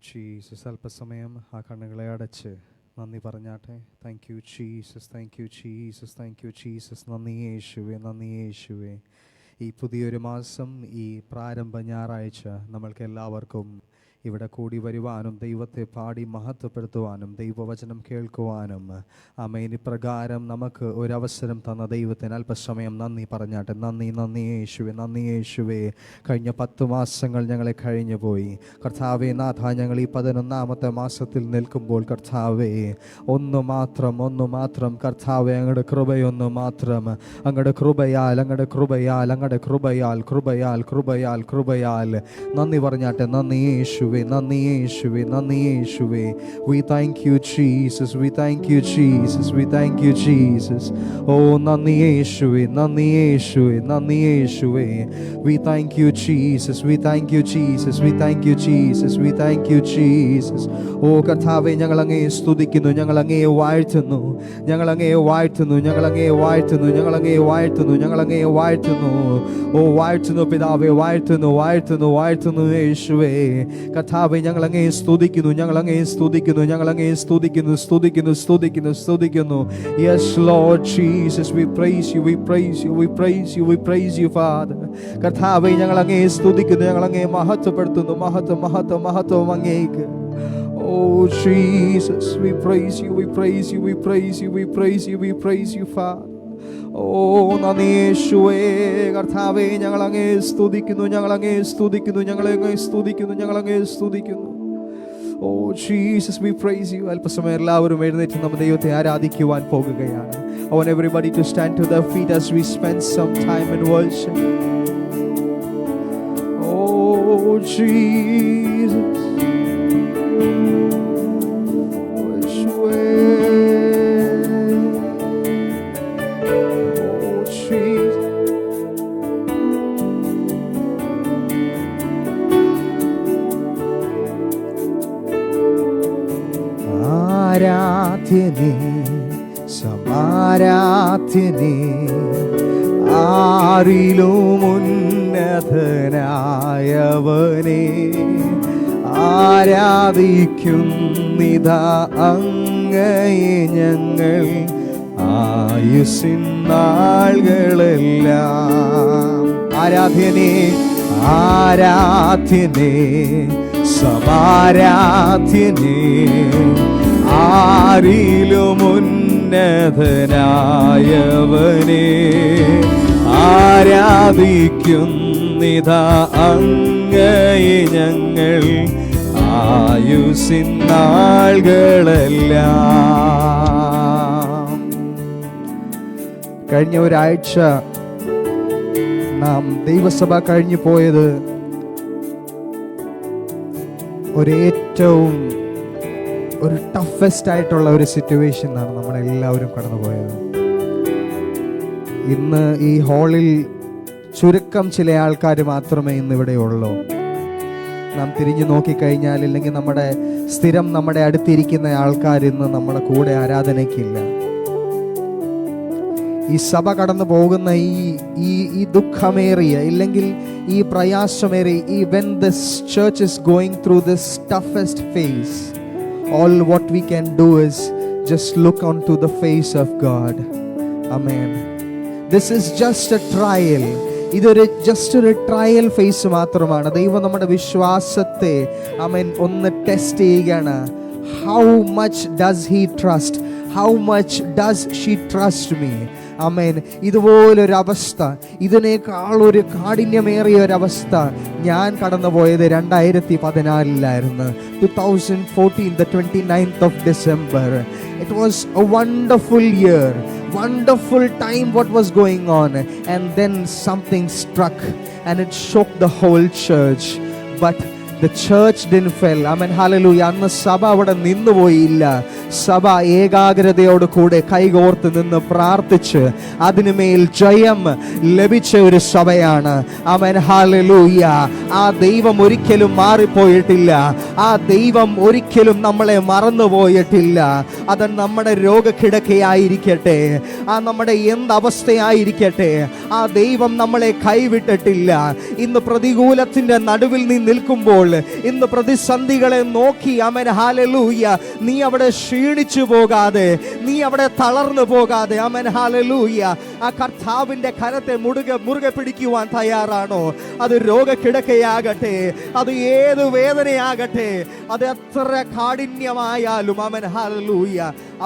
Jesus. അല്പസമയം ആ കണ്ണുകളെ അടച്ച് നന്ദി പറഞ്ഞാട്ടെ. Thank you Jesus, thank you Jesus, thank you Jesus. നന്ദി യേശുവേ, നന്ദി യേശുവേ. ഈ പുതിയൊരു മാസം, ഈ പ്രാരംഭ ഞായറാഴ്ച നമ്മൾക്ക് എല്ലാവർക്കും ഇവിടെ കൂടി വരുവാനും ദൈവത്തെ പാടി മഹത്വപ്പെടുത്തുവാനും ദൈവവചനം കേൾക്കുവാനും ആമേൻ ഇപ്രകാരം നമുക്ക് ഒരവസരം തന്ന ദൈവത്തിന് അല്പസമയം നന്ദി പറഞ്ഞാട്ടെ. നന്ദി, നന്ദി യേശുവേ, നന്ദി യേശുവേ. കഴിഞ്ഞ 10 മാസങ്ങൾ ഞങ്ങളെ കഴിഞ്ഞു പോയി കർത്താവേ. നാഥ, ഞങ്ങൾ ഈ 11ാമത്തെ മാസത്തിൽ നിൽക്കുമ്പോൾ കർത്താവേ, ഒന്ന് മാത്രം കർത്താവേ, അങ്ങയുടെ കൃപയൊന്ന് മാത്രം, അങ്ങയുടെ കൃപയാൽ നന്ദി പറഞ്ഞാട്ടെ. നന്ദി യേശുവേ, നന്ദി യേശുവേ, നന്ദി യേശുവേ. We thank you Jesus, we thank you Jesus, we thank you Jesus. Oh, നന്ദി യേശുവേ, നന്ദി യേശുവേ, നന്ദി യേശുവേ. We thank you Jesus, we thank you Jesus, we thank you Jesus, we thank you Jesus. ഓ കർത്താവേ, ഞങ്ങൾ അങ്ങയെ സ്തുതിക്കുന്നു, ഞങ്ങൾ അങ്ങയെ വാഴ്ത്തുന്നു, ഞങ്ങൾ അങ്ങയെ വാഴ്ത്തുന്നു, ഞങ്ങൾ അങ്ങയെ വാഴ്ത്തുന്നു, ഞങ്ങൾ അങ്ങയെ വാഴ്ത്തുന്നു, ഞങ്ങൾ അങ്ങയെ വാഴ്ത്തുന്നു. ഓ വാഴ്ത്തുന്നു പിതാവേ, വാഴ്ത്തുന്നു, വാഴ്ത്തുന്നു, വാഴ്ത്തുന്നു യേശുവേ. കർത്താവേ, ഞങ്ങൾ അങ്ങയെ സ്തുതിക്കുന്നു, ഞങ്ങൾ അങ്ങയെ സ്തുതിക്കുന്നു, ഞങ്ങൾ അങ്ങയെ സ്തുതിക്കുന്നു, സ്തുതിക്കുന്നു, സ്തുതിക്കുന്നു, സ്തുതിക്കുന്നു. Yes Lord Jesus, we praise you, we praise you, we praise you, we praise you Father. കർത്താവേ, ഞങ്ങൾ അങ്ങയെ സ്തുതിക്കുന്നു, ഞങ്ങൾ അങ്ങയെ മഹത്വപ്പെടുത്തുന്നു. മഹത്വം അങ്ങേക്ക്. Oh Jesus, we praise you, we praise you, we praise you, we praise you, we praise you Father. ഓ നന്ദി യേശുവേ. കർത്താവേ, ഞങ്ങൾ അങ്ങയെ സ്തുതിക്കുന്നു, ഞങ്ങൾ അങ്ങയെ സ്തുതിക്കുന്നു, ഞങ്ങൾ അങ്ങയെ സ്തുതിക്കുന്നു, ഞങ്ങൾ അങ്ങയെ സ്തുതിക്കുന്നു. ഓ ജീസസ്, we praise you. അല്പസമയം എല്ലാവരും എഴുന്നേറ്റ് നമ്മുടെ ദൈവത്തെ ആരാധിക്കുവാൻ പോകുകയാണ്. I want everybody to stand to their feet as we spend some time in worship. Oh Jesus, ആരാധ്യനേ, സമാരാധ്യനേ, ആരിലും ഉന്നതനായവനേ, ആരാധിക്കുന്നിതാ അങ്ങയെ ഞങ്ങൾ ആയുസ്സിൻ നാളുകളെല്ലാം. ആരാധ്യനേ, ആരാധ്യനേ, സമാരാധ്യനേ, ആരിലും ഉന്നതനായവനേ, ആരാധിക്കുന്നിതാ അങ്ങയെ ഞങ്ങൾ ആയുസ്സിൻ നാളുകളെല്ലാം. കഴിഞ്ഞ ഒരാഴ്ച നാം ദൈവസഭ കഴിഞ്ഞു പോയത് ഒരു ടഫസ്റ്റ് ആയിട്ടുള്ള ഒരു സിറ്റുവേഷനാണ് നമ്മളെല്ലാവരും കടന്നുപോയത്. ഇന്ന് ഈ ഹാളിൽ ചുരുക്കം ചില ആൾക്കാർ മാത്രമേ ഇന്നിവിടെ ഉള്ളൂ. നാം തിരിഞ്ഞു നോക്കിക്കഴിഞ്ഞാൽ, ഇല്ലെങ്കിൽ നമ്മുടെ അടുത്തിരിക്കുന്ന ആൾക്കാർ ഇന്ന് നമ്മുടെ കൂടെ ആരാധനയ്ക്കില്ല. ഈ സഭ കടന്നു പോകുന്ന ഈ ദുഃഖമേറിയ, ഇല്ലെങ്കിൽ ഈ പ്രയാസമേറിയ, when this church is going through this toughest phase, all what we can do is just look onto the face of God. Amen. This is just a trial. ഇതൊരു ട്രയൽ ഫേസ് മാത്രമാണ്. ദൈവം നമ്മുടെ വിശ്വാസത്തെ ഒന്ന് ടെസ്റ്റ് ചെയ്യുകയാണ്. How much does he trust? How much does she trust me? ആമേൻ. ഇതുപോലൊരവസ്ഥ, ഇതിനേക്കാൾ ഒരു കാഠിന്യമേറിയ ഒരവസ്ഥ ഞാൻ കടന്നുപോയത് 2014 2014, the 29th of December. It was a wonderful year, wonderful time what was going on, and then something struck and it shook the whole church, but the church didn't fail. Amen, hallelujah. അന്ന് സഭ അവിടെ നിന്നുപോയില്ല. സഭ ഏകാഗ്രതയോട് കൂടെ കൈകോർത്ത് നിന്ന് പ്രാർത്ഥിച്ച് അതിനുമേൽ ജയം ലഭിച്ച ഒരു സഭയാണ്. ആമേൻ, ഹല്ലേലൂയ. ആ ദൈവം ഒരിക്കലും മാറിപ്പോയിട്ടില്ല. ആ ദൈവം ഒരിക്കലും നമ്മളെ മറന്നുപോയിട്ടില്ല. അത് നമ്മുടെ രോഗക്കിടക്കയായിരിക്കട്ടെ, ആ നമ്മുടെ എന്തവസ്ഥയായിരിക്കട്ടെ, ആ ദൈവം നമ്മളെ കൈവിട്ടിട്ടില്ല. ഇന്ന് പ്രതികൂലത്തിന്റെ നടുവിൽ നീ നിൽക്കുമ്പോൾ, ഇന്ന് പ്രതിസന്ധികളെ നോക്കി ആമേൻ ഹല്ലേലൂയ, നീ അവിടെ ക്ഷീണിച്ചു പോകാതെ, നീ അവിടെ തളർന്നു പോകാതെ ആമേൻ ഹല്ലേലൂയ, ആ കർത്താവിന്റെ കരത്തെ മുറുകെ പിടിക്കുവാൻ തയ്യാറാണോ? അത് രോഗക്കിടക്കയാകട്ടെ, അത് ഏത് വേദനയാകട്ടെ, അത് എത്ര കാഠിന്യമായാലും ആമേൻ ഹല്ലേലൂയ,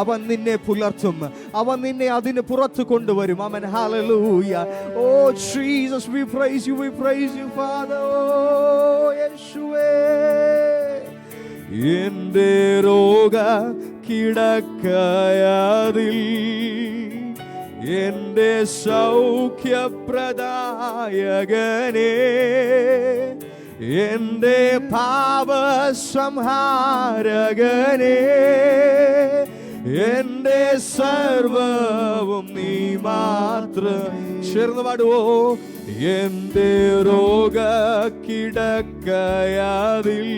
അവൻ നിന്നെ പുലർത്തും, അവൻ നിന്നെ അതിന് പുറത്തു കൊണ്ടുവരും. Amen hallelujah. Oh Jesus, we praise you, we praise you Father. ഓ യേശുവേ, എന്റെ രോഗ കിടക്കയതിൽ എന്റെ സൗഖ്യപ്രദായകനെ, എന്റെ പാപസംഹാരകനെ, എന്റെ സർവവും നീ മാത്രം. ചേർന്ന് പാടുവോ? എന്റെ രോഗ കിടക്കയതിൽ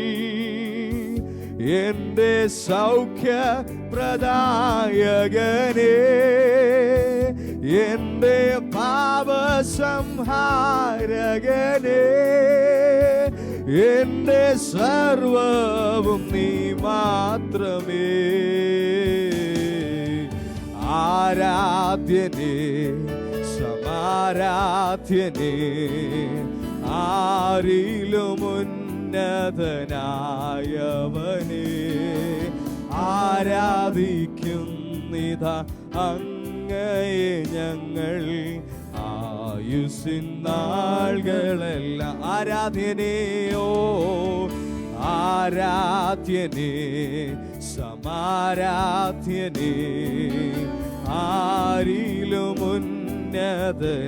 എന്റെ സൗഖ്യപ്രദായകനെ, എന്റെ പാപസംഹാരകനെ, എന്റെ സർവവും നീ മാത്രമേ. ആരാധ്യനേ, സമാരാധ്യനേ, ആരിലും ഉന്നതനായവനെ ആരാധിക്കുന്നിതാ അങ്ങയെ ഞങ്ങൾ ആയുസ്സിൻ നാളുകളെല്ലാം. ആരാധ്യനെയോ, ആരാധ്യനേ, സമാരാധ്യനേ, ആരിലും ഉന്നതനായവനെ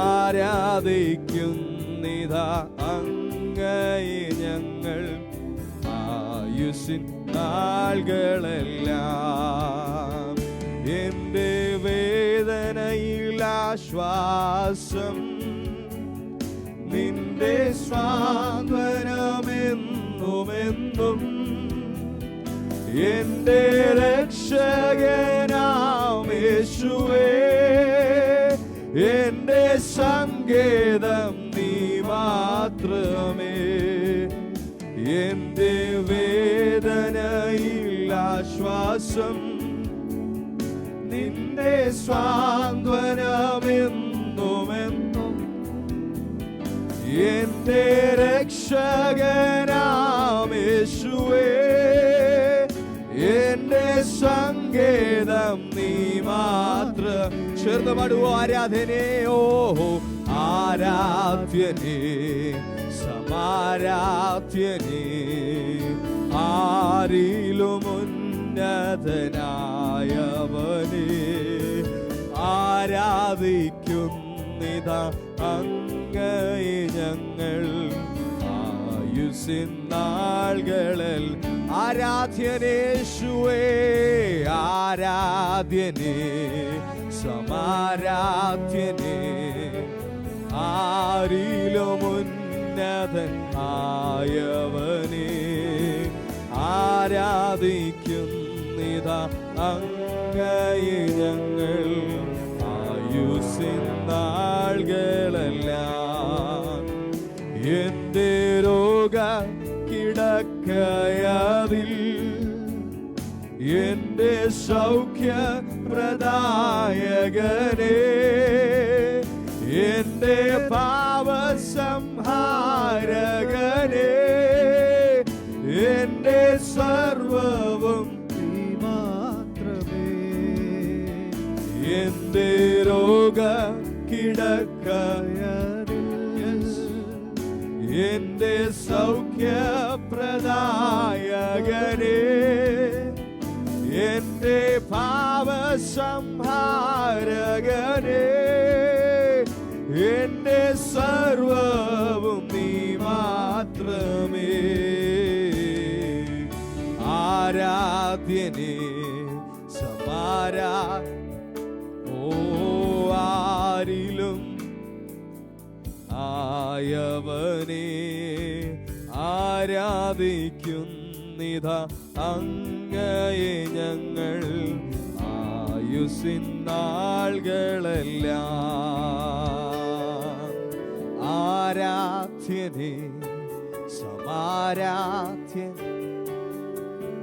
ആരാധിക്കുന്നിതാ അങ്ങയെ ഞങ്ങൾ ആയുസ്സിൻ നാളുകളെല്ലാം. എന്റെ വേദനയിൽ ആശ്വാസം, നിന്റെ സ്വാന്തനമെന്നുമെന്നും, എന്റെ രക്ഷകനാം യേശുവേ, എന്റെ സങ്കേതം നീ മാത്രമേ. എന്റെ വേദനയിൽ ആശ്വാസം, നിന്റെ സ്വാന്തനമെന്നുമെന്നും, എന്റെ രക്ഷകനാം യേശുവേ, എന്റെ സങ്കേതം നീ മാത്രം. ചേർന്ന് പാടുവോ? ആരാധനയോ, ആരാധ്യനേ, സമാരാധ്യനേ, ആരിലും ഉന്നതനായവനെ ആരാധിക്കുന്നിതാ അങ്ങയെ ഞങ്ങൾ ആയുസ്സിൻ നാളുകളിൽ. ആരാധ്യനേശുവേ, ആരാധ്യനേ, സമാരാധ്യനേ, ആരിലും ഉന്നതൻ ആയവനെ ആരാധിക്കുന്നിതാ അങ്ങയെ ഞങ്ങൾ ആയുസ്സിൻ നാളുകളെല്ലാം. എന്റെ രോഗ കിടക്കയതിൽ എന്റെ സൗഖ്യപ്രദായകനെ, എന്റെ പാപസംഹാരകനെ, എന്റെ സർവവും നീ മാത്രമേ. എന്റെ രോഗ കിടക്കയതിൽ എന്റെ സൗഖ്യപ്രദായകനെ, എന്റെ പാപസംഹാരകനെ, എന്റെ സർവവും നീ മാത്രമേ. ആരാധ്യനേ ആരിലും ആയവനെ ആരാധിക്കുന്നിതാ അങ്ങയെ ഞങ്ങൾ ആയുസ്സിൻ നാളുകളെല്ലാം. ആരാധ്യനേ സമാരാധ്യൻ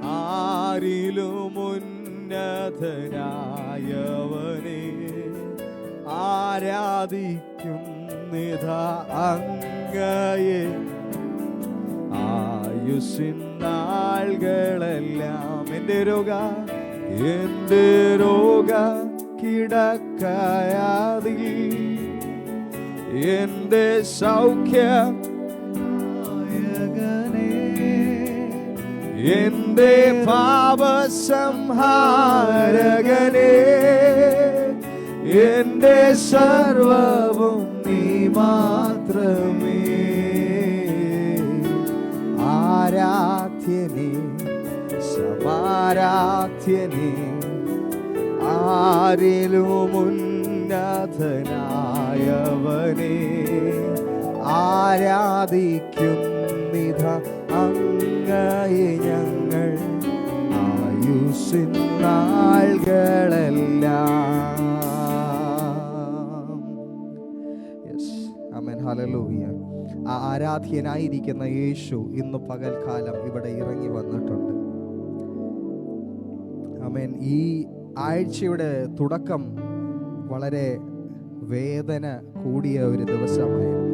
ആരിലും ഉന്നതനായവനെ ആരാധിക്കുന്നിതാ അങ്ങയെ ആയുസ്സിൻ നാളുകളെല്ലാം. എൻ്റെ രോഗ കിടക്കയാതിൽ എൻ്റെ സൗഖ്യനായകനേ എൻ്റെ പാപസംഹാരകനേ എൻ്റെ സർവവും നീ മാത്രമേ. ആരാധ്യനേ സമാരാധ്യനേ ആരിലും ഉന്നതനായവനെ ആരാധിക്കുന്നിതാ അങ്ങയെ ഞങ്ങൾ ആയുസ്സിൻ നാളുകളെല്ലാം. ആമേൻ, ഹല്ലേലൂയ. ആ ആരാധ്യനായിരിക്കുന്ന യേശു ഇന്ന് പകൽക്കാലം ഇവിടെ ഇറങ്ങി വന്നിട്ടുണ്ട്. ആമേൻ. ഈ ആഴ്ചയുടെ തുടക്കം വളരെ വേദന കൂടിയ ഒരു ദിവസമായിരുന്നു.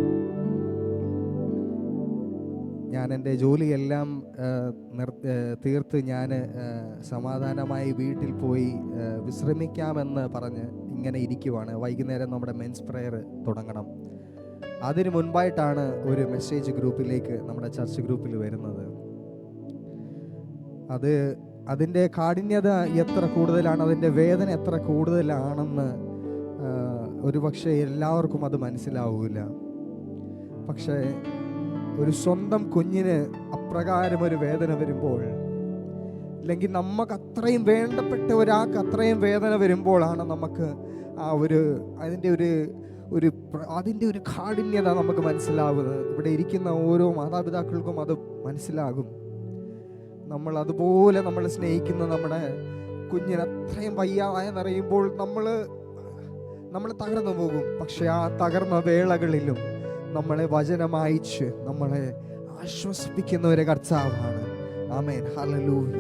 ഞാൻ എൻ്റെ ജോലിയെല്ലാം തീർത്ത് ഞാൻ സമാധാനമായി വീട്ടിൽ പോയി വിശ്രമിക്കാമെന്ന് പറഞ്ഞ് ഇങ്ങനെ ഇരിക്കുവാണ്. വൈകുന്നേരം നമ്മുടെ മെൻസ് പ്രെയർ തുടങ്ങണം. അതിനു മുൻപായിട്ടാണ് ഒരു മെസ്സേജ് ഗ്രൂപ്പിലേക്ക് നമ്മുടെ ചർച്ച് ഗ്രൂപ്പിൽ വരുന്നത്. അതിൻ്റെ കാഠിന്യത എത്ര കൂടുതലാണ്, അതിൻ്റെ വേദന എത്ര കൂടുതലാണെന്ന് ഒരുപക്ഷെ എല്ലാവർക്കും അത് മനസ്സിലാവില്ല. പക്ഷേ ഒരു സ്വന്തം കുഞ്ഞിന് അപ്രകാരം ഒരു വേദന വരുമ്പോൾ, അല്ലെങ്കിൽ നമുക്ക് അത്രയും വേണ്ടപ്പെട്ട ഒരാൾക്ക് അത്രയും വേദന വരുമ്പോഴാണ് നമുക്ക് അതിൻ്റെ ഒരു കാഠിന്യത നമുക്ക് മനസ്സിലാവുന്നത്. ഇവിടെ ഇരിക്കുന്ന ഓരോ മാതാപിതാക്കൾക്കും അത് മനസ്സിലാകും. നമ്മൾ അതുപോലെ നമ്മൾ സ്നേഹിക്കുന്ന നമ്മുടെ കുഞ്ഞിന് അത്രയും വയ്യാതായെന്നറിയുമ്പോൾ നമ്മൾ തകർന്നു പോകും. പക്ഷെ ആ തകർന്ന വേളകളിലും നമ്മളെ വചനമയച്ച് നമ്മളെ ആശ്വസിപ്പിക്കുന്ന ഒരു കർത്താവാണ്. ആമേൻ, ഹല്ലേലൂയ.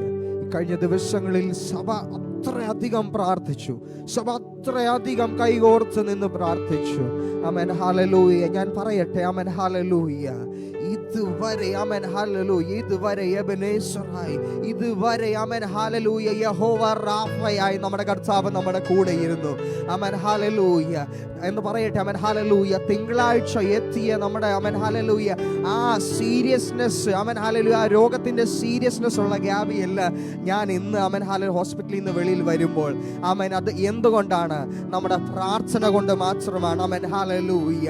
കഴിഞ്ഞ ദിവസങ്ങളിൽ സഭ അത്രയധികം പ്രാർത്ഥിച്ചു, സഭ അത്രയധികം കൈകോർത്ത് നിന്ന് പ്രാർത്ഥിച്ചു. ആമേൻ, ഹല്ലേലൂയ. ഞാൻ പറയട്ടെ, ആമേൻ, ഹല്ലേലൂയ, ഇതുവരെ ആമേൻ ഹല്ലേലൂയ, ഇതുവരെ എബനേസറായി, ഇതുവരെ ആമേൻ ഹല്ലേലൂയ യഹോവ റാഫയായി നമ്മുടെ കർത്താവ് നമ്മുടെ കൂടെ ഇരുന്നു. ആമേൻ ഹല്ലേലൂയ എന്ന് പറയട്ടെ. Amen hallelujah. തിങ്കളാഴ്ച എത്തിയ നമ്മുടെ ആമേൻ ഹല്ലേലൂയ ആ സീരിയസ്നെസ്, ആമേൻ ഹല്ലേലൂയ, ആ രോഗത്തിന്റെ സീരിയസ്നെസ് ഉള്ള ഗ്യാബിയല്ല ഞാൻ ഇന്ന് ആമേൻ ഹല്ലേലൂയ ഹോസ്പിറ്റലിൽ നിന്ന് വെളിയിൽ വരുമ്പോൾ. ആമേൻ, അത് എന്തുകൊണ്ടാണ്? നമ്മുടെ പ്രാർത്ഥന കൊണ്ട് മാത്രമാണ്. Amen hallelujah.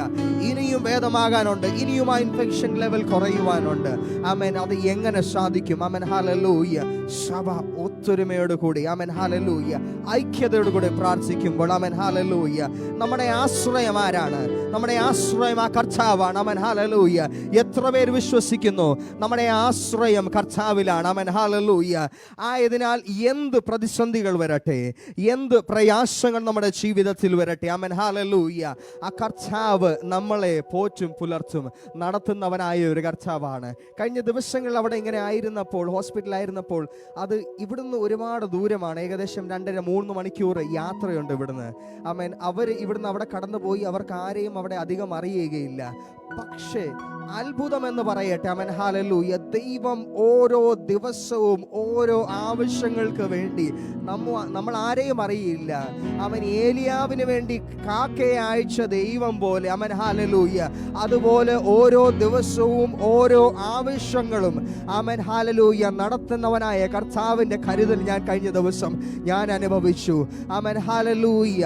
ഇനിയും ഭേദമാകാനുണ്ട്, ഇനിയും ആ ഇൻഫെക്ഷൻ ലെവൽ കുറയുവാനുണ്ട്. ആമേൻ, അത് എങ്ങനെ സാധിക്കും? Amen hallelujah. സഭ ഒത്തൊരുമയോട് കൂടി ആമേൻ ഹല്ലേലൂയ ഐക്യതയോട് കൂടി പ്രാർത്ഥിക്കുമ്പോൾ ആമേൻ ഹല്ലേലൂയ നമ്മുടെ ആശ്രയം ആരാണ്? നമ്മുടെ ആശ്രയം ആ കർത്താവാണ്. Amen hallelujah. എത്ര പേർ വിശ്വസിക്കുന്നു നമ്മുടെ ആശ്രയം കർത്താവിലാണ്? Amen hallelujah. ആയതിനാൽ എന്ത് പ്രതിസന്ധികൾ വരട്ടെ, എന്ത് പ്രയാസങ്ങൾ നമ്മുടെ ജീവിതത്തിൽ വരട്ടെ, ആമേൻ ഹല്ലേലൂയ, ആ കർത്താവ് നമ്മളെ പോറ്റും പുലർത്തും നടത്തുന്നവനായ ഒരു കർത്താവാണ്. കഴിഞ്ഞ ദിവസങ്ങളിൽ അവിടെ ഇങ്ങനെ ആയിരുന്നപ്പോൾ, ഹോസ്പിറ്റലായിരുന്നപ്പോൾ, അത് ഇവിടുന്ന് ഒരുപാട് ദൂരമാണ്, ഏകദേശം 2.5-3 മണിക്കൂർ യാത്രയുണ്ട് ഇവിടുന്ന്. ആമേൻ, അവർ ഇവിടുന്ന് അവിടെ കടന്നുപോയി, അവർക്ക് ആരെയും അവിടെ അധികം അറിയുകയില്ല. പക്ഷേ അത്ഭുതം എന്ന് പറയട്ടെ, ആമേൻ ഹല്ലേലൂയ, ദൈവം ഓരോ ദിവസവും ഓരോ ആവശ്യങ്ങൾക്ക് വേണ്ടി നമ്മൾ ആരെയും അറിയില്ല. ആമേൻ, ഏലിയാവിന് വേണ്ടി കാക്കയെ അയച്ച ദൈവം പോലെ ആമേൻ ഹല്ലേലൂയ, അതുപോലെ ഓരോ ദിവസവും ഓരോ ആവശ്യങ്ങളും ആമേൻ ഹല്ലേലൂയ നടത്തുന്നവനായ കർത്താവിന്റെ കരുതൽ ഞാൻ കഴിഞ്ഞ ദിവസം ഞാൻ അനുഭവിച്ചു. Amen hallelujah.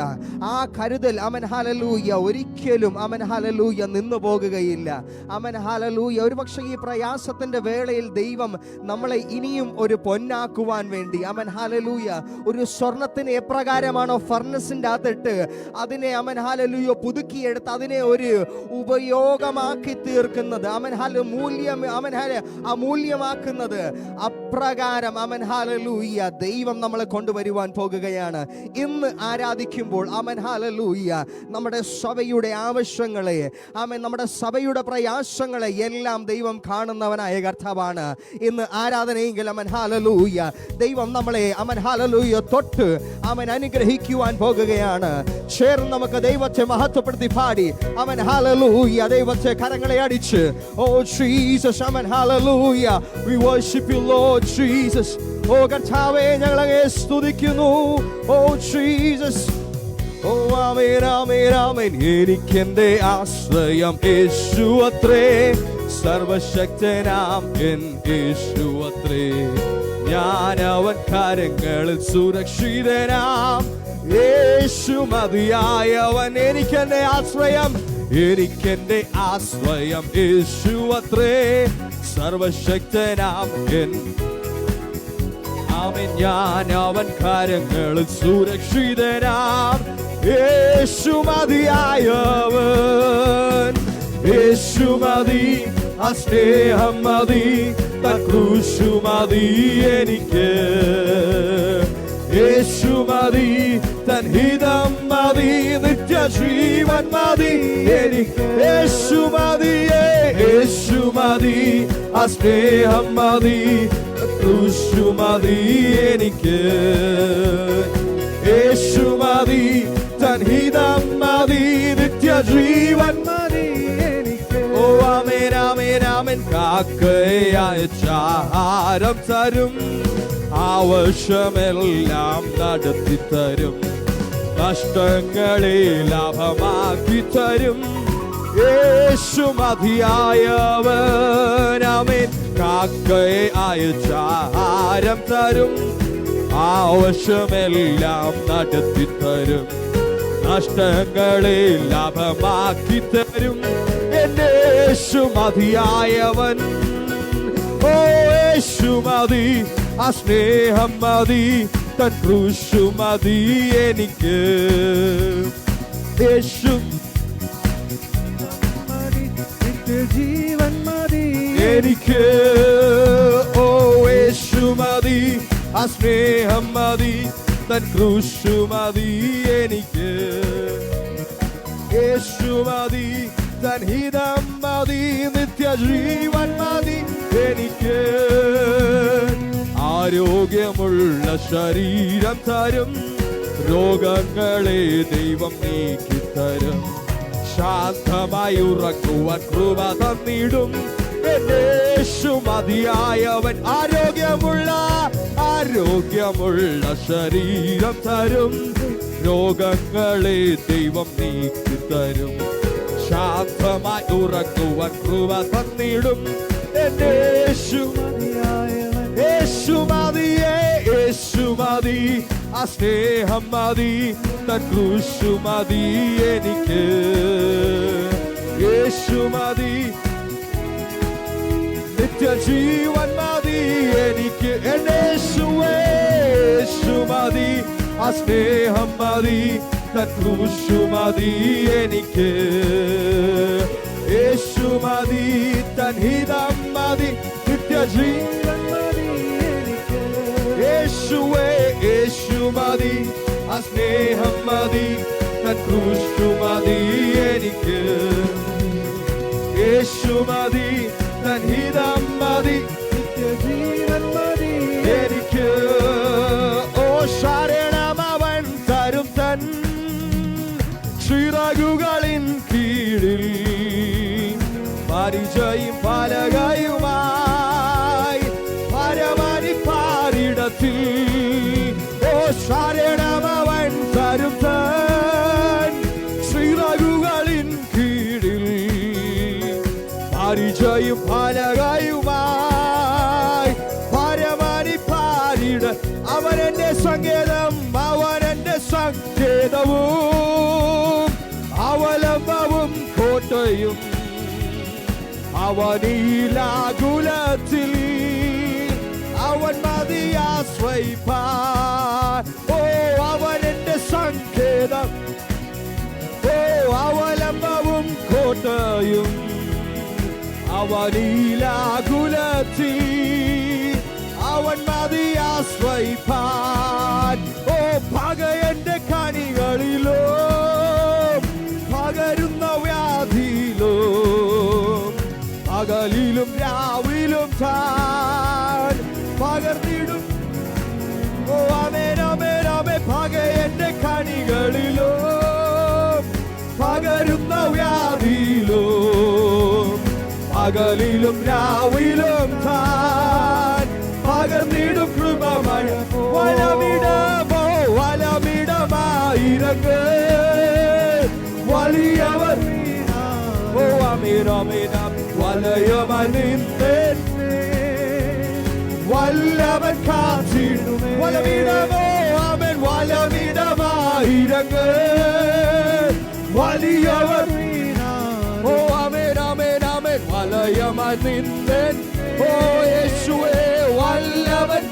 ആ കരുതൽ ആമേൻ ഹല്ലേലൂയ ഒരിക്കലും ആമേൻ ഹല്ലേലൂയ നിന്നു പോകുക മാറുകയില്ല. ആമേൻ, ഹല്ലേലൂയ. ഒരുപക്ഷെ ഈ പ്രയാസത്തിന്റെ വേളയിൽ ദൈവം നമ്മളെ ഇനിയും ഒരു പൊന്നാക്കുവാൻ വേണ്ടി, ആമേൻ, ഹല്ലേലൂയ, ഒരു സ്വർണത്തിന് എപ്രകാരമാണോ ഫർണസിന്റെ അകത്തിട്ട് അതിനെ, ആമേൻ, ഹല്ലേലൂയ, പുതുക്കിയെടുത്ത് അതിനെ ഒരു ഉപയോഗമാക്കി തീർക്കുന്നത്, ആമേൻ, മൂല്യം, ആമേൻ, അമൂല്യമാക്കുന്നത്, അപ്രകാരം, ആമേൻ, ഹല്ലേലൂയ, ദൈവം നമ്മളെ കൊണ്ടുവരുവാൻ പോകുകയാണ്. ഇന്ന് ആരാധിക്കുമ്പോൾ, ആമേൻ, ഹല്ലേലൂയ, നമ്മുടെ സഭയുടെ ആവശ്യങ്ങളെ, ആമേൻ, നമ്മുടെ സഭയുടെ പ്രയാസങ്ങളെ എല്ലാം ദൈവം കാണുന്നവനായ കർത്താവാണ്. ഇന്ന് ആരാധനയെങ്കിൽ, ആമേൻ, ഹല്ലേലൂയ, ദൈവം നമ്മളെ, ആമേൻ, ഹല്ലേലൂയ, തൊട്ട്, ആമേൻ, അനുഗ്രഹിക്കുവാൻ പോകുകയാണ്. ചേർന്ന് നമുക്ക് ദൈവത്തെ മഹത്വപ്പെടുത്തി പാടി, ആമേൻ, ഹല്ലേലൂയ, ദൈവത്തെ കരങ്ങളെ അടിച്ച്, ഓ Jesus, amen, hallelujah, we worship you Lord Jesus. ഓ കർത്താവേ, ഞങ്ങൾ അങ്ങയെ സ്തുതിക്കുന്നു. ഓ ജീസസ്, ഓ ആമേൻ, ആമേൻ, ആമേൻ. എനിക്കെന്റെ ആശ്രയം യേശു അത്രേ, സർവശക്തനാം എൻ യേശു അത്രേ. ഞാൻ അവൻ കരങ്ങളിൽ സുരക്ഷിതനാം, യേശു മതിയായവൻ. എനിക്കെന്റെ ആശ്രയം, എനിക്കെന്റെ ആശ്രയം യേശു അത്രേ, സർവശക്തനാം എൻ, ആമേൻ. ഞാൻ അവൻ കരങ്ങളിൽ സുരക്ഷിതനാം, യേശു മതിയായവൻ. യേശു മതി, ആ സ്നേഹം മതി, തൻ ക്രൂശു മതി എനിക്ക്. യേശു മതി, തൻ ഹിതം മതി, നിത്യജീവൻ മതി എനിക്ക്. യേശു മതി, യേശു മതി, ആ സ്നേഹം മതി, ക്രൂശു മതി എനിക്ക്. യേശു മതി, തൻ ഹിതം മതി, നിത്യജീവൻ മതി എനിക്ക്. ഓ ആമേൻ, ആമേൻ, ആമേൻ. കാക്കയായ ആഹാരം തരും, ആവശ്യമെല്ലാം നടത്തിത്തരും, നഷ്ടങ്ങളെ ലാഭമാക്കി തരും, യേശു മതിയായവൻ. ആമേൻ. കാക്കയെ അയച്ച ആഹാരം തരും, ആവശ്യമെല്ലാം നടത്തിത്തരും, നഷ്ടങ്ങളെ ലാഭമാക്കി തരും, എന്റെ യേശു മതിയായവൻ. ഓ യേശു മതി, ആ സ്നേഹം മതി, തൻ ക്രൂശു മതി എനിക്ക്. യേശു ജീവൻ മതി എനിക്ക്. ഓ യേശു മതി, ആ സ്നേഹം മതി, തൻ ക്രൂശു മതി എനിക്ക്. യേശു മതി, തൻ ഹിതം മതി, നിത്യജീവൻ മതി എനിക്ക്. ആരോഗ്യമുള്ള ശരീരം തരും, രോഗങ്ങളെ ദൈവം നീക്കിത്തരും, ശാന്തമായി ഉറക്കുവാൻ കൃപ തന്നിടും, യേശു മതിയായവൻ. ആരോഗ്യമുള്ള ശരീരം തരും, രോഗങ്ങളെ ദൈവം നീക്കിത്തരും, ശാന്തമായി ഉറക്കുവാൻ കൃപ തന്നിടും, യേശു മതിയായവൻ. യേശു മതി, യേശു മതി, ആ സ്നേഹം മതി, തൻ ക്രൂശു മതി എനിക്ക്. യേശു മതി, നിത്യജീവൻ മതി എനിക്ക്. യേശുവേ, യേശു മതി, ആ സ്നേഹം മതി, തൻ ക്രൂശു മതി എനിക്ക്. യേശു മതി, തൻ ഹിതം മതി, നിത്യജീവൻ മതി എനിക്ക്. യേശുവേ, യേശു മതി, ആ സ്നേഹം മതി, തൻ ക്രൂശു മതി എനിക്ക്. യേശു മതി, തൻ ഹിതം മതി, നിത്യജീവൻ മതി എനിക്ക്. ഓ ശരണം അവൻ തരും, തൻ ചിറകുകളിൻ കീഴിൽ പരിചയും പലകയുമായി പരമരിപ്പാരിടത്തിൽ. ഓ ശരണം അവൻ തരും, തൻ ചിറകുകളിൻ കീഴിൽ പരിചയും പലകയുമായി പരമരിപ്പാരിട. അവനെന്റെ സങ്കേതം, അവനെന്റെ സങ്കേതവും അവലംബവും കോട്ടയും. അവനിലാകുലത്തിൽ അവൻ മതിയാശ്രയിപ്പാൻ. ഓ അവൻ എന്റെ സങ്കേതം, ഓ അവലംബവും കോട്ടയും. അവനിലാകുലത്തിൽ അവൻ മതിയാശ്രയിപ്പാൻ. ഓ പകയന്റെ കണികളിലോ പകരുന്ന വ്യാധിയിലോ പകലിലും രാവിലും താൻ പകർന്നിടും. ഓ ആമേൻ ആമേൻ ആമേൻ. പകയന്റെ കണികളിലോ പകരുന്ന വ്യാധിയിലോ പകലിലും രാവിലും താൻ പകർന്നിടും കൃപമഴ. വലമിടമോ വലമിടമായിരങ്ങ് വലിയവർ. ഓ ആമേൻ ആമേൻ. വലയമനിന്തേ വല്ലവൻ കാത്തിടുമേ. വലമിടമോ ആമേൻ വലമിടമായിരങ്ങ് വലിയവർ. ഓ ആമേൻ ആമേൻ ആമേൻ. വലയമനിന്തേ ഓ യേശുവേ വല്ലവൻ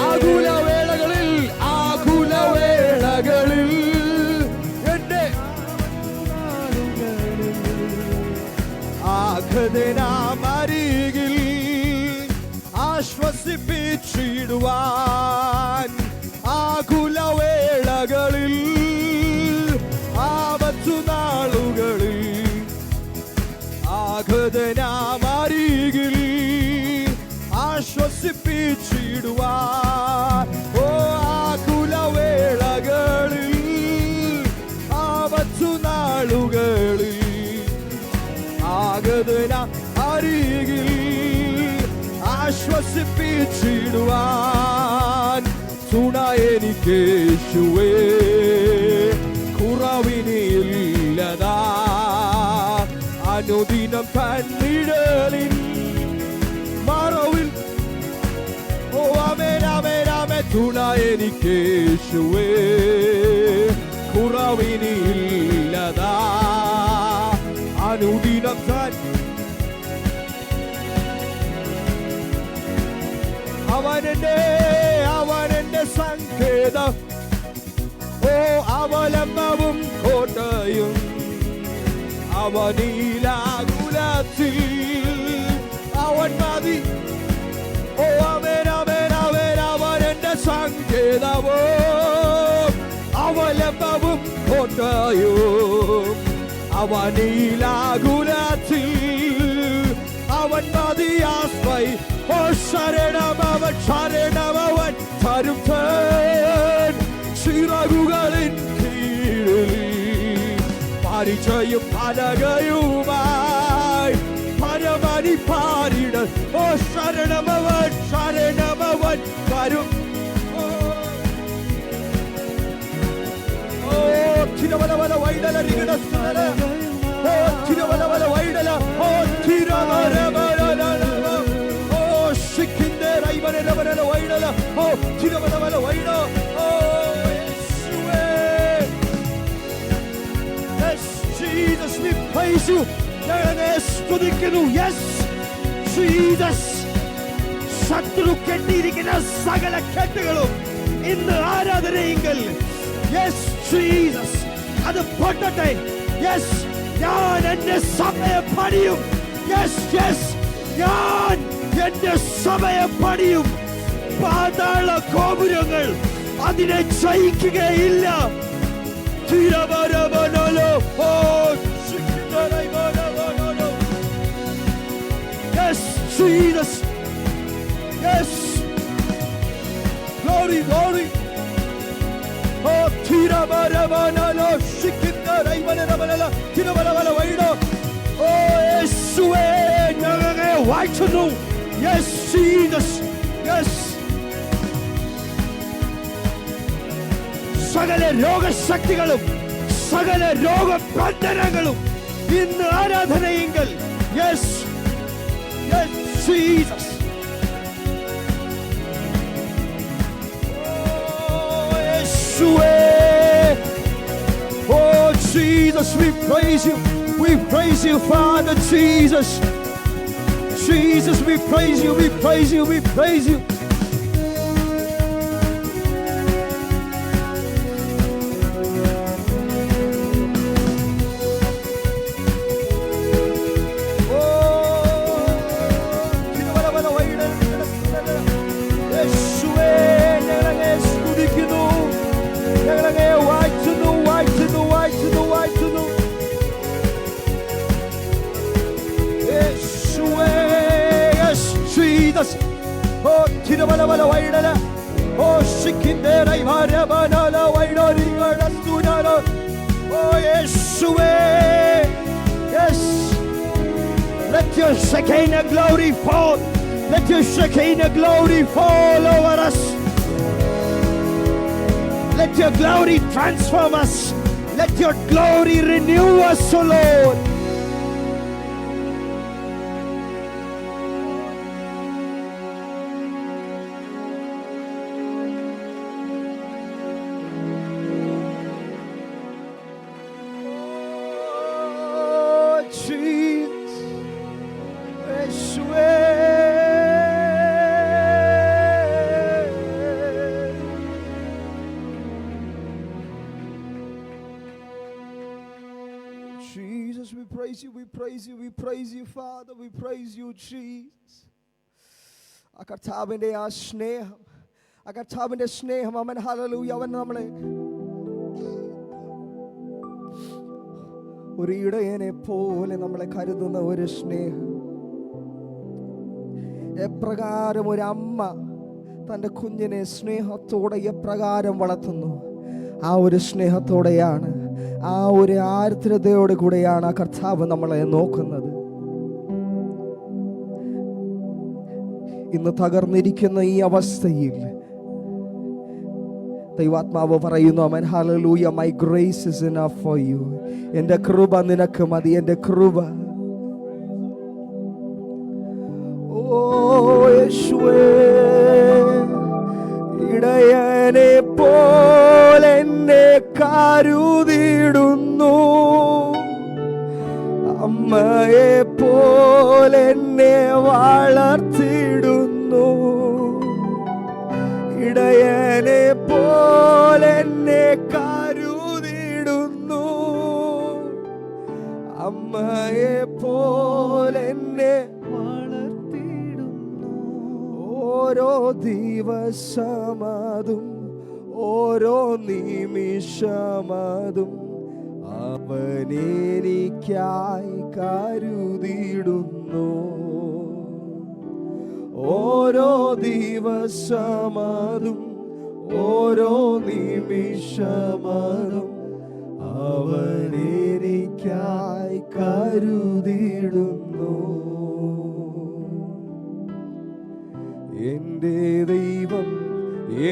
ആകുലവേളകളിൽ ആകുലവേളകളിൽ എന്റെ ആഘതനാമരികിൽ ആശ്വസിപ്പിച്ചിടുവാൻ. ആകുലവേളകളിൽ ആപത്തുനാളുകളിൽ ആഘതനാമരികിൽ ആശ്വസിപ്പിച്ചിടുവാൻ. ഓ ആകുലവേളകളിൽ ആപത്തുനാളുകളിൽ ആഘതനാമരികിൽ ആശ്വസിപ്പിച്ചിടുവാൻ. തുണ എനിക്കേശുവേ കുറവിനില്ലതാ. അനുദിനം കണ്ണിഴലിൻ മറവിൽ. ഓ ആമേൻ ആമേൻ ആമേൻ. തുണ എനിക്കേശുവേ കുറവിനില്ലതാ. അനുദിനം അവനെന്റെ സങ്കേതം, ഓ അവലംബവും കോട്ടയും. അവനിലാകുലത്തിൽ അവൻ മതി. ഓ ആമേൻ ആമേൻ ആമേൻ. അവനെന്റെ സങ്കേതമോ അവലംബവും കോട്ടയും. അവനിലാകുലത്തിൽ അവൻ മതിയാശ്രയി. ഓ ശരണമവൻ ശരണമവൻ തരും ചിറകുകളിൻ കീഴിൽ പരിചയും പലകയുമായി പരമനി പാരിട. ഓ ശരണമവൻ ശരണമവൻ തരും. ഓ തിരുവലവല വൈഡല നികടസ്ഥല. ഓ തിരുവലവല വൈഡല. ഓ തിരുവലവല വൈഡല. ഓ തിരുവലവല വൈഡ. ഓ യേശുവേ. Yes Jesus, we praise you. ഞങ്ങളെ സ്തുതിക്കുന്നു. Yes Jesus. ശത്രു കെട്ടിയിരിക്കുന്ന സകല കെട്ടുകളും ഇന്ന് ആരാധനയെങ്കിൽ യെസ് ജീസസ് അത് പൊട്ടട്ടെ. യെസ് ഞാൻ എന്റെ സഭയെ പണിയും. യെസ് യെസ് ഞാൻ എന്റെ സഭയെ പണിയും. പാതാള ഗോപുരങ്ങൾ അതിനെ ജയിക്കുകയില്ല. Yes Jesus. Yes glory glory. Oh tirabarabanalo shikindaraibanaramala tirabalabala waido. Oh യേശുവേ ഞങ്ങളെ വാഴ്ത്തുന്നു. Yes Jesus. Yes സകല രോഗശക്തികളും സകല രോഗബന്ധനങ്ങളും ഇന്ന് ആരാധനയെങ്കിൽ yes yes Jesus. Oh Jesus, we praise you. We praise you, Father Jesus. Jesus, we praise you, we praise you, we praise you. Oh, Tirabala Waidala. Oh, Shikindera Ivarabana Waidori Sunano. Oh, Yeshua. Yes. Let your Shekinah glory fall. Let your Shekinah glory fall over us. Let your glory transform us. Let your glory renew us, O Lord. Jesus, we praise you, we praise you, we praise you, Father, we praise you, Jesus. ആ കർത്താവിൻ്റെ ആ സ്നേഹം, ആ കർത്താവിൻ്റെ സ്നേഹം, അവൻ hallelujah, അവൻ നമ്മളെ ഒരു ഇടയനെ പോലെ നമ്മളെ കരുതുന്ന ഒരു സ്നേഹം. എപ്രകാരം ഒരു അമ്മ തൻ്റെ കുഞ്ഞിനെ സ്നേഹത്തോടെ എപ്രകാരം വളർത്തുന്നു, ആ ഒരു സ്നേഹത്തോടെയാണ്, ആ ഒരു ആർദ്രതയോടെ കൂടെയാണ് ആ കർത്താവ് നമ്മളെ നോക്കുന്നത്. ഇന്ന് തകർന്നിരിക്കുന്ന ഈ അവസ്ഥയിൽ ദൈവാത്മാവ് പറയുന്നു, അവൻ hallelujah, my grace is enough for you. എൻ്റെ കൃപ നിനക്ക് മതി, എൻ്റെ കൃപ. ഓ യേശുവേ, ഇടയനെ പോലെ എന്നെ കരുതിടുന്നു, അമ്മയെ പോലെ എന്നെ വളർത്തിടുന്നു, ഇടയനെ പോലെ എന്നെ കരുതിടുന്നു, അമ്മയെ പോലെ എന്നെ വളർത്തിടുന്നു. ഓരോ ദിവസമതും ഓരോ നിമിഷമതും അവനെനിക്കായി കരുതിടുന്നു. ഓരോ ദിവസമതും ഓരോ നിമിഷമതും അവനെനിക്കായി കരുതിടുന്നു. എൻ്റെ ദൈവം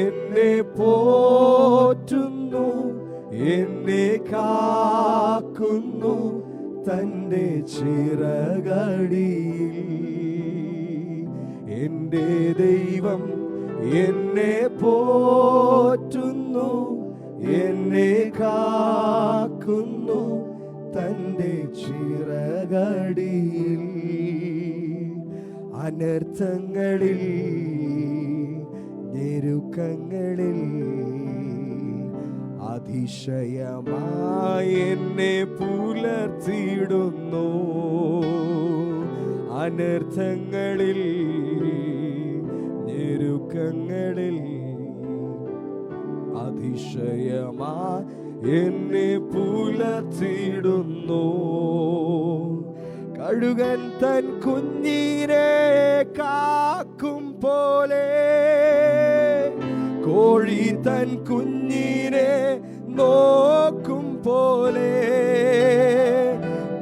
എന്നെ പോറ്റുന്നു, എന്നെ കാക്കുന്നു തൻ്റെ ചിറകടിയിൽ. എൻ്റെ ദൈവം എന്നെ പോറ്റുന്നു, എന്നെ കാക്കുന്നു തൻ്റെ ചിറകടിയിൽ. അനർത്ഥങ്ങളിൽ ഞെരുക്കങ്ങളിൽ അതിശയമായി എന്നെ പുലർത്തിടുന്നു. അനർത്ഥങ്ങളിൽ ഞെരുക്കങ്ങളിൽ അതിശയമായി എന്നെ പുലർത്തിടുന്നു. കഴുകൻ തൻ കുഞ്ഞിനെ കാക്കും പോലെ, കോഴി തൻ കുഞ്ഞിനെ നോക്കും പോലെ,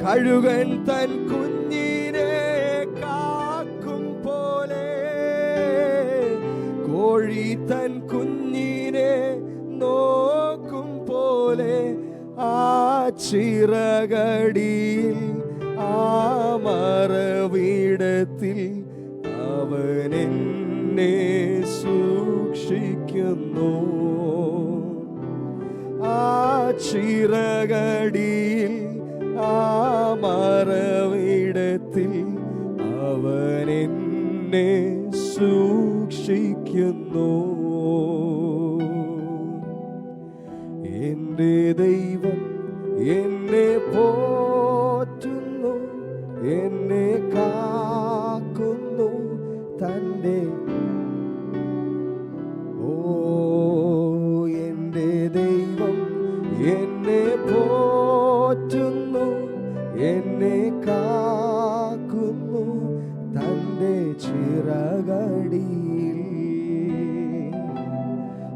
കഴുകൻ തൻ കുഞ്ഞിനെ കാക്കും പോലെ, കോഴി തൻ കുഞ്ഞിനെ നോക്കും പോലെ, ആ ചിറകടിയിൽ ആ മറവിടത്തിൽ അവനെന്നെ സൂക്ഷിക്കുന്നു. ആ ചിറകടിയിൽ ആ കരത്തിൽ അവൻ എന്നെ സൂക്ഷിക്കുന്നു. എൻ്റെ ദൈവം എന്നെ പോറ്റുന്നു, എന്നെ കാക്കുന്നു തൻ്റെ. ഓ എൻ്റെ ദൈവം എന്നെ പോറ്റുന്നു, എന്നെ കാക്കുന്നു തൻ്റെ ചിറകടിയിൽ.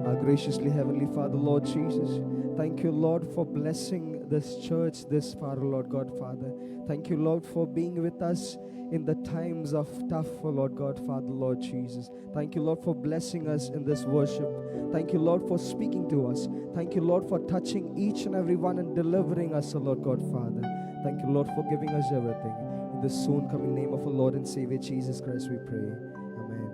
Our graciously Heavenly Father, Lord Jesus, thank you, Lord, for blessing this church this far, Lord God, Father. Thank you, Lord, for being with us in the times of tough, Lord God, Father, Lord Jesus. Thank you, Lord, for blessing us in this worship. Thank you, Lord, for speaking to us. Thank you, Lord, for touching each and every one and delivering us, Lord God, Father. Thank you, Lord, for giving us everything. In the soon coming name of our Lord and Savior Jesus Christ we pray. Amen.